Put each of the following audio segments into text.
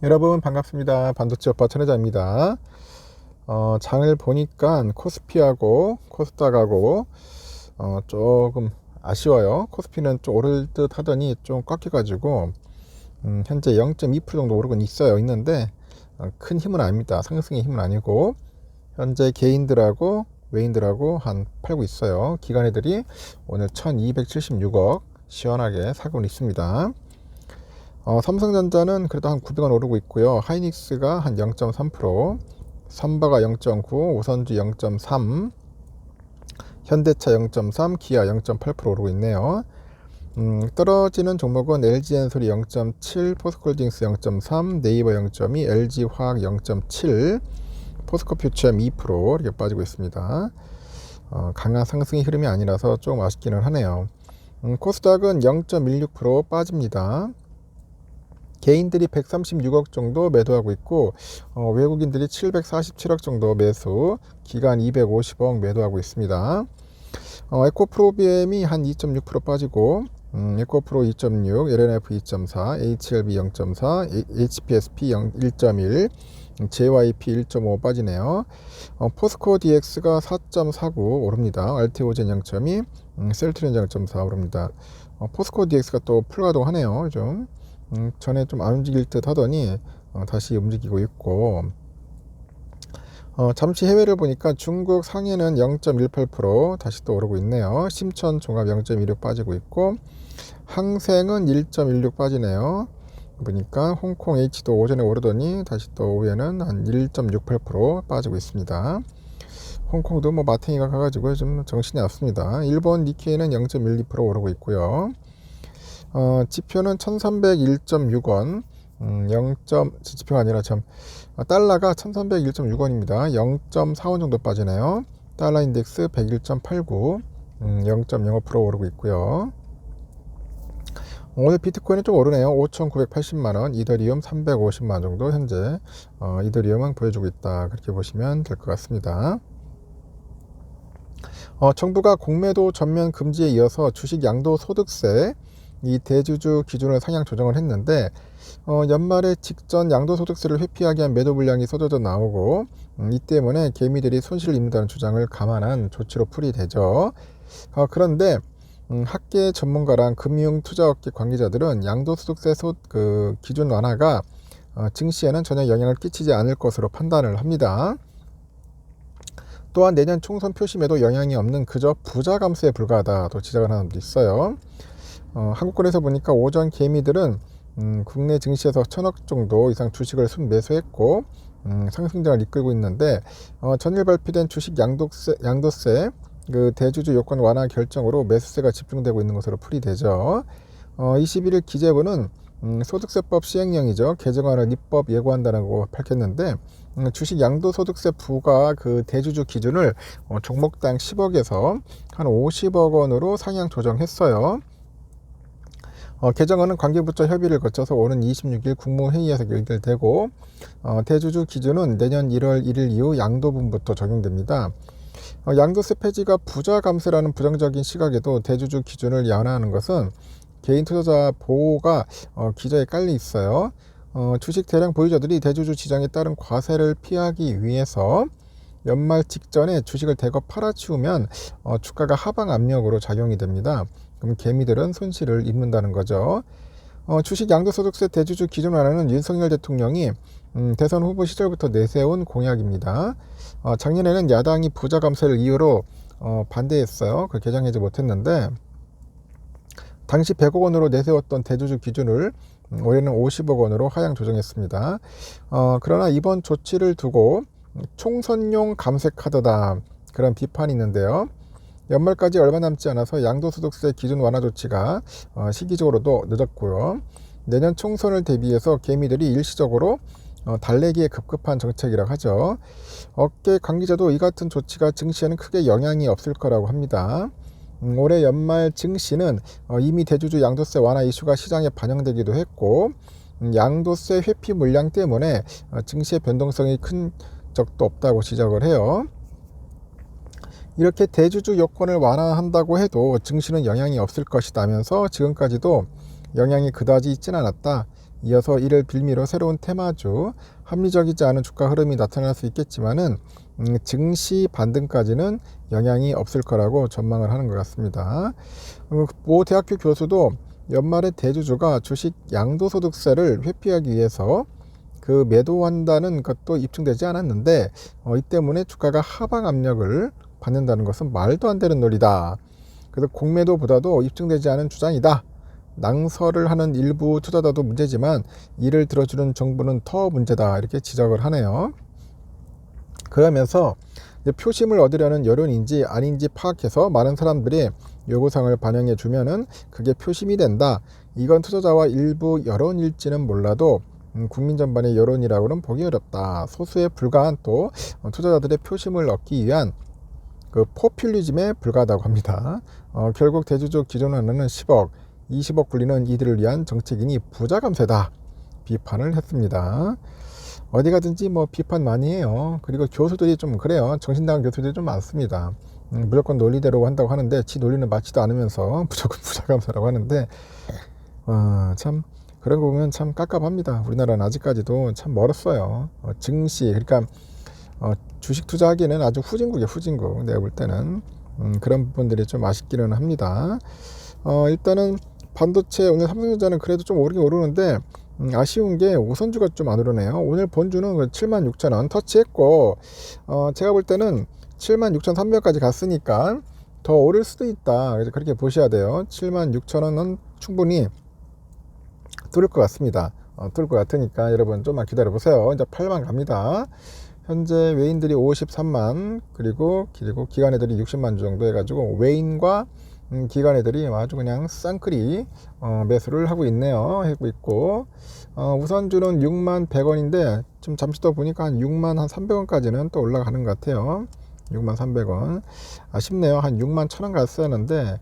여러분 반갑습니다. 반도체 오빠 천혜자입니다. 장을 보니까 코스피하고 코스닥하고 조금 아쉬워요. 코스피는 좀 오를 듯 하더니 좀 꺾여가지고 현재 0.2% 정도 오르곤 있는데 큰 힘은 아닙니다. 상승의 힘은 아니고 현재 개인들하고 외인들하고 한 팔고 있어요. 기관애들이 오늘 1276억 시원하게 사고는 있습니다. 삼성전자는 그래도 한 900원 오르고 있고요. 하이닉스가 한 0.3%, 삼바가 0.9, 오선주 0.3, 현대차 0.3, 기아 0.8% 오르고 있네요. 떨어지는 종목은 LG엔솔이 0.7, 포스코홀딩스 0.3, 네이버 0.2, LG화학 0.7, 포스코퓨처엠 2% 이렇게 빠지고 있습니다. 강한 상승의 흐름이 아니라서 조금 아쉽기는 하네요. 코스닥은 0.16% 빠집니다. 개인들이 136억 정도 매도하고 있고 외국인들이 747억 정도 매수, 기관 250억 매도하고 있습니다. 에코프로비엠이 한 2.6% 빠지고 에코프로 2.6, LNF 2.4, HLB 0.4, HPSP 1.1, JYP 1.5 빠지네요. 포스코 DX가 4.49 오릅니다. 알테오젠 0.2, 셀트렌 0.4 오릅니다. 포스코 DX가 또 풀가동하네요. 좀 전에 좀 안 움직일 듯 하더니 다시 움직이고 있고, 잠시 해외를 보니까 중국 상해는 0.18% 다시 또 오르고 있네요. 심천 종합 0.26 빠지고 있고, 항생은 1.16 빠지네요. 보니까 홍콩 H도 오전에 오르더니 다시 또 오후에는 한 1.68% 빠지고 있습니다. 홍콩도 뭐 마탱이가 가가지고 좀 정신이 없습니다. 일본 니케이는 0.12% 오르고 있고요. 지표는 1301.6원, 0. 지표가 아니라 달러가 1301.6원입니다. 0.45 정도 빠지네요. 달러 인덱스 101.89, 0.05% 오르고 있고요. 오늘 비트코인이 좀 오르네요. 5,980만원, 이더리움 350만원 정도 현재 이더리움은 보여주고 있다, 그렇게 보시면 될 것 같습니다. 정부가 공매도 전면 금지에 이어서 주식 양도소득세 이 대주주 기준을 상향 조정을 했는데, 연말에 직전 양도소득세를 회피하기 위한 매도 물량이 쏟아져 나오고, 이 때문에 개미들이 손실을 입는다는 주장을 감안한 조치로 풀이되죠. 그런데 학계 전문가랑 금융투자업계 관계자들은 양도소득세 기준 완화가 증시에는 전혀 영향을 끼치지 않을 것으로 판단을 합니다. 또한 내년 총선 표심에도 영향이 없는 그저 부자 감소에 불과하다 또 지적을 하는 분도 있어요. 한국권에서 보니까 오전 개미들은 국내 증시에서 1,000억 정도 이상 주식을 순매수했고 상승장을 이끌고 있는데, 전일 발표된 주식 양도세 그 대주주 요건 완화 결정으로 매수세가 집중되고 있는 것으로 풀이되죠. 21일 기재부는 소득세법 시행령이죠. 개정안을 입법 예고한다고 밝혔는데, 주식 양도소득세 부과 그 대주주 기준을 종목당 10억에서 한 50억 원으로 상향 조정했어요. 개정안은 관계부처 협의를 거쳐서 오는 26일 국무회의에서 결결되고, 대주주 기준은 내년 1월 1일 이후 양도분부터 적용됩니다. 양도세 폐지가 부자 감세라는 부정적인 시각에도 대주주 기준을 완화하는 것은 개인 투자자 보호가 기저에 깔려 있어요. 주식 대량 보유자들이 대주주 지정에 따른 과세를 피하기 위해서 연말 직전에 주식을 대거 팔아치우면 주가가 하방 압력으로 작용이 됩니다. 그럼 개미들은 손실을 입는다는 거죠. 주식 양도소득세 대주주 기준 완화는 윤석열 대통령이 대선 후보 시절부터 내세운 공약입니다. 작년에는 야당이 부자 감세를 이유로 반대했어요. 그 개정하지 못했는데, 당시 100억 원으로 내세웠던 대주주 기준을 올해는 50억 원으로 하향 조정했습니다. 그러나 이번 조치를 두고 총선용 감세 카드다, 그런 비판이 있는데요. 연말까지 얼마 남지 않아서 양도소득세 기준 완화 조치가 시기적으로도 늦었고요. 내년 총선을 대비해서 개미들이 일시적으로 달래기에 급급한 정책이라고 하죠. 업계 관계자도 이 같은 조치가 증시에는 크게 영향이 없을 거라고 합니다. 올해 연말 증시는 이미 대주주 양도세 완화 이슈가 시장에 반영되기도 했고, 양도세 회피 물량 때문에 증시의 변동성이 큰 적도 없다고 지적을 해요. 이렇게 대주주 요건을 완화한다고 해도 증시는 영향이 없을 것이다면서 지금까지도 영향이 그다지 있진 않았다, 이어서 이를 빌미로 새로운 테마주, 합리적이지 않은 주가 흐름이 나타날 수 있겠지만은 증시 반등까지는 영향이 없을 거라고 전망을 하는 것 같습니다. 모 대학교 교수도 연말에 대주주가 주식 양도소득세를 회피하기 위해서 그 매도한다는 것도 입증되지 않았는데 이 때문에 주가가 하방 압력을 받는다는 것은 말도 안 되는 논리다. 그래서 공매도보다도 입증되지 않은 주장이다. 낭설을 하는 일부 투자자도 문제지만 이를 들어주는 정부는 더 문제다. 이렇게 지적을 하네요. 그러면서 표심을 얻으려는 여론인지 아닌지 파악해서 많은 사람들이 요구사항을 반영해 주면은 그게 표심이 된다. 이건 투자자와 일부 여론일지는 몰라도 국민 전반의 여론이라고는 보기 어렵다. 소수에 불과한 또 투자자들의 표심을 얻기 위한 그 포퓰리즘에 불과하다고 합니다. 결국 대주주 기존 하나는 10억, 20억 굴리는 이들을 위한 정책이니 부자 감세다. 비판을 했습니다. 어디 가든지 뭐 비판 많이 해요. 그리고 교수들이 좀 그래요. 정신나간 교수들이 좀 많습니다. 무조건 논리대로 한다고 하는데 지 논리는 맞지도 않으면서 무조건 부자 감세라고 하는데 참 그런 거 보면 참 깝깝합니다. 우리나라는 아직까지도 참 멀었어요. 증시 그러니까 주식 투자하기에는 아주 후진국이에요. 후진국. 내가 볼 때는 그런 부분들이 좀 아쉽기는 합니다. 일단은 반도체 오늘 삼성전자는 그래도 좀 오르긴 오르는데 아쉬운 게 우선주가 좀 안 오르네요. 오늘 본주는 76,000원 터치했고 제가 볼 때는 76,300원까지 갔으니까 더 오를 수도 있다. 그래서 그렇게 보셔야 돼요. 76,000원은 충분히 뚫을 것 같습니다. 뚫을 것 같으니까 여러분 좀만 기다려 보세요. 이제 8만 갑니다. 현재 외인들이 53만 그리고 기관 애들이 60만 주 정도 해가지고 외인과 기관 애들이 아주 그냥 쌍끌이 매수를 하고 있네요. 하고 있고 우선주는 6만 100원인데 지금 잠시 더 보니까 한 6만 한 300원까지는 또 올라가는 것 같아요. 6만 300원 아쉽네요. 한 6만 1000원 갔었는데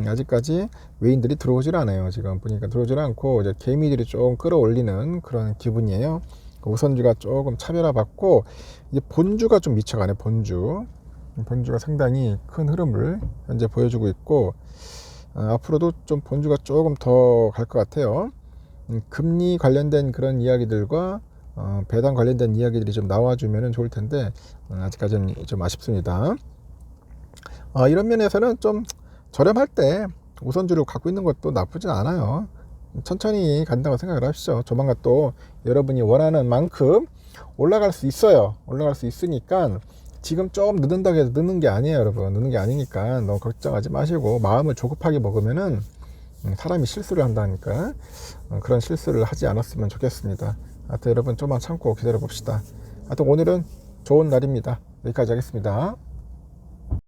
아직까지 외인들이 들어오질 않아요. 지금 보니까 들어오질 않고 이제 개미들이 좀 끌어올리는 그런 기분이에요. 우선주가 조금 차별화 받고 이제 본주가 좀 미쳐가네. 본주가 상당히 큰 흐름을 현재 보여주고 있고 앞으로도 좀 본주가 조금 더 갈 것 같아요. 금리 관련된 그런 이야기들과 배당 관련된 이야기들이 좀 나와주면 좋을 텐데 아직까지는 좀 아쉽습니다. 이런 면에서는 좀 저렴할 때 우선주를 갖고 있는 것도 나쁘진 않아요. 천천히 간다고 생각을 하시죠. 조만간 또 여러분이 원하는 만큼 올라갈 수 있어요. 올라갈 수 있으니까 지금 좀 늦는다고 해서 늦는 게 아니에요. 여러분 늦는 게 아니니까 너무 걱정하지 마시고 마음을 조급하게 먹으면은 사람이 실수를 한다니까 그런 실수를 하지 않았으면 좋겠습니다. 하여튼 여러분 좀만 참고 기다려 봅시다. 하여튼 오늘은 좋은 날입니다. 여기까지 하겠습니다.